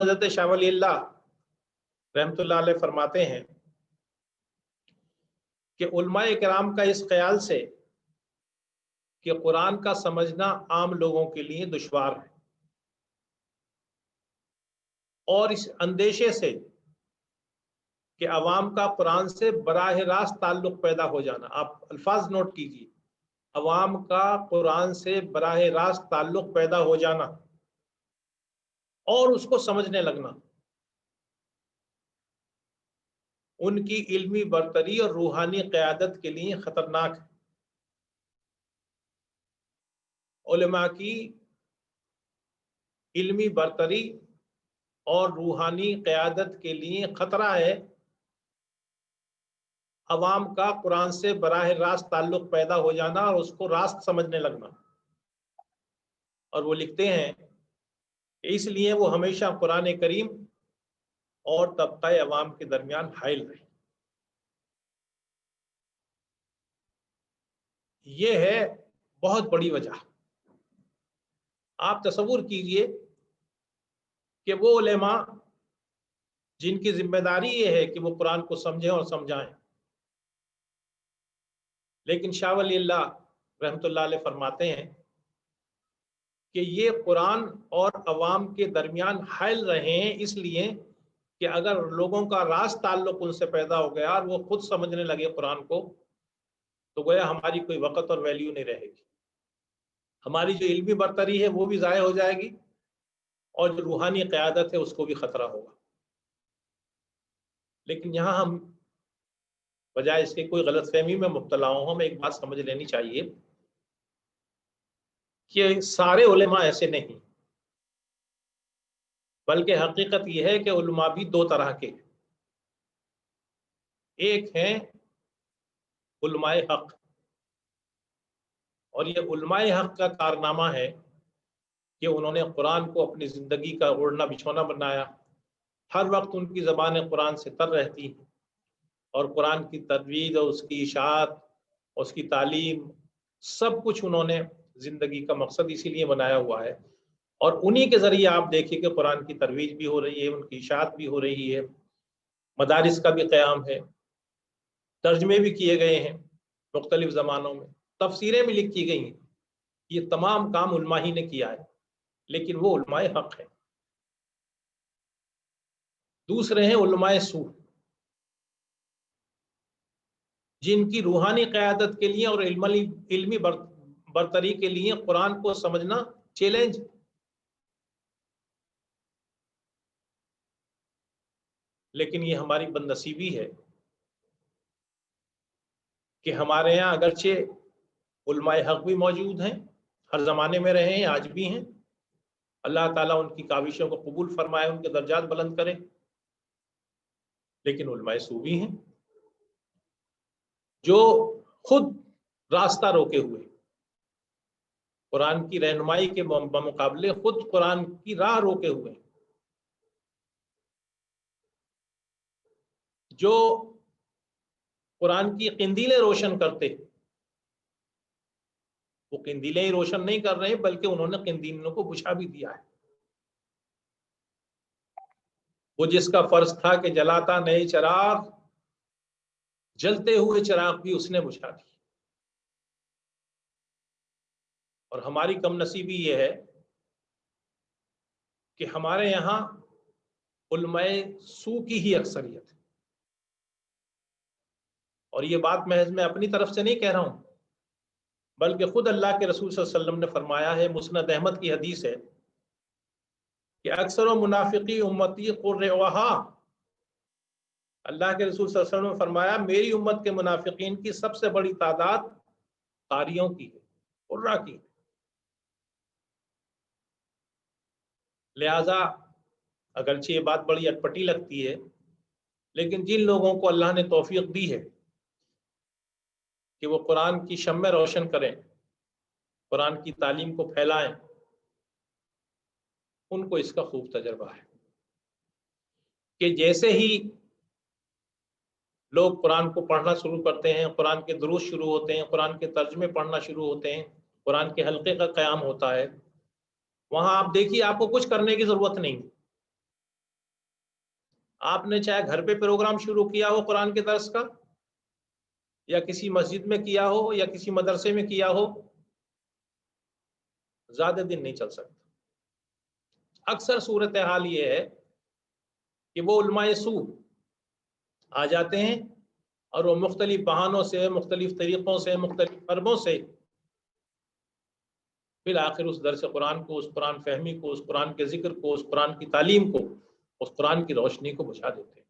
حضرت شاہ ولی اللہ رحمۃ اللہ علیہ فرماتے ہیں کہ علماء کرام کا اس خیال سے کہ قرآن کا سمجھنا عام لوگوں کے لیے دشوار ہے، اور اس اندیشے سے کہ عوام کا قرآن سے براہ راست تعلق پیدا ہو جانا، آپ الفاظ نوٹ کیجیے، عوام کا قرآن سے براہ راست تعلق پیدا ہو جانا اور اس کو سمجھنے لگنا، ان کی علمی برتری اور روحانی قیادت کے لیے خطرناک ہے۔ علماء کی علمی برتری اور روحانی قیادت کے لیے خطرہ ہے عوام کا قرآن سے براہ راست تعلق پیدا ہو جانا اور اس کو راست سمجھنے لگنا۔ اور وہ لکھتے ہیں کہ اس لیے وہ ہمیشہ قرآن کریم اور طبقہ عوام کے درمیان حائل رہے۔ یہ ہے بہت بڑی وجہ۔ آپ تصور کیجئے کہ وہ علماء جن کی ذمہ داری یہ ہے کہ وہ قرآن کو سمجھیں اور سمجھائیں، لیکن شاہ ولی اللہ رحمۃ اللہ علیہ فرماتے ہیں کہ یہ قرآن اور عوام کے درمیان حائل رہے ہیں اس لیے کہ اگر لوگوں کا راست تعلق ان سے پیدا ہو گیا اور وہ خود سمجھنے لگے قرآن کو، تو گویا ہماری کوئی وقت اور ویلیو نہیں رہے گی، ہماری جو علمی برتری ہے وہ بھی ضائع ہو جائے گی اور جو روحانی قیادت ہے اس کو بھی خطرہ ہوگا۔ لیکن یہاں ہم بجائے اس کے کوئی غلط فہمی میں مبتلا ہوں، ہمیں ایک بات سمجھ لینی چاہیے کہ سارے علماء ایسے نہیں، بلکہ حقیقت یہ ہے کہ علماء بھی دو طرح کے، ایک ہیں علماء حق، اور یہ علماء حق کا کارنامہ ہے کہ انہوں نے قرآن کو اپنی زندگی کا اوڑھنا بچھونا بنایا، ہر وقت ان کی زبان قرآن سے تر رہتی ہے، اور قرآن کی تجوید اور اس کی اشاعت اور اس کی تعلیم سب کچھ انہوں نے زندگی کا مقصد اسی لیے بنایا ہوا ہے، اور انہی کے ذریعے آپ دیکھیں کہ قرآن کی ترویج بھی ہو رہی ہے، ان کی اشاعت بھی ہو رہی ہے، مدارس کا بھی قیام ہے، ترجمے بھی کیے گئے ہیں مختلف زمانوں میں، تفسیریں بھی لکھی گئی ہیں، یہ تمام کام علماء ہی نے کیا ہے، لیکن وہ علماء حق ہیں۔ دوسرے ہیں علماء سو، جن کی روحانی قیادت کے لیے اور علمی برتری کے لیے قرآن کو سمجھنا چیلنج۔ لیکن یہ ہماری بد نصیبی ہے کہ ہمارے یہاں اگرچہ علماء حق بھی موجود ہیں، ہر زمانے میں رہے ہیں، آج بھی ہیں، اللہ تعالیٰ ان کی کاوشوں کو قبول فرمائے، ان کے درجات بلند کرے، لیکن علماء سو بھی ہیں جو خود راستہ روکے ہوئے، قرآن کی رہنمائی کے بمقابلے خود قرآن کی راہ روکے ہوئے، جو قرآن کی قندیلیں روشن کرتے، وہ قندیلیں ہی روشن نہیں کر رہے بلکہ انہوں نے قندیلوں کو بجھا بھی دیا ہے۔ وہ جس کا فرض تھا کہ جلاتا نئے چراغ، جلتے ہوئے چراغ بھی اس نے بجھا دی۔ اور ہماری کم نصیبی یہ ہے کہ ہمارے یہاں علماء سو کی ہی اکثریت ہے، اور یہ بات محض میں اپنی طرف سے نہیں کہہ رہا ہوں، بلکہ خود اللہ کے رسول صلی اللہ علیہ وسلم نے فرمایا ہے، مسند احمد کی حدیث ہے کہ اکثر و منافقی امتی قرعہا، اللہ کے رسول صلی اللہ علیہ وسلم نے فرمایا میری امت کے منافقین کی سب سے بڑی تعداد قاریوں کی ہے، قرہ کی۔ لہذا اگرچہ یہ بات بڑی اٹپٹی لگتی ہے، لیکن جن لوگوں کو اللہ نے توفیق دی ہے کہ وہ قرآن کی شمع روشن کریں، قرآن کی تعلیم کو پھیلائیں، ان کو اس کا خوب تجربہ ہے کہ جیسے ہی لوگ قرآن کو پڑھنا شروع کرتے ہیں، قرآن کے دروس شروع ہوتے ہیں، قرآن کے ترجمے پڑھنا شروع ہوتے ہیں، قرآن کے حلقے کا قیام ہوتا ہے، وہاں آپ دیکھیے آپ کو کچھ کرنے کی ضرورت نہیں، آپ نے چاہے گھر پہ پروگرام شروع کیا ہو قرآن کے درس کا، یا کسی مسجد میں کیا ہو، یا کسی مدرسے میں کیا ہو، زیادہ دن نہیں چل سکتا۔ اکثر صورتحال یہ ہے کہ وہ علماء سو آ جاتے ہیں اور وہ مختلف بہانوں سے، مختلف طریقوں سے، مختلف فرموں سے بالآخر اس درس قرآن کو، اس قرآن فہمی کو، اس قرآن کے ذکر کو، اس قرآن کی تعلیم کو، اس قرآن کی روشنی کو بجھا دیتے ہیں۔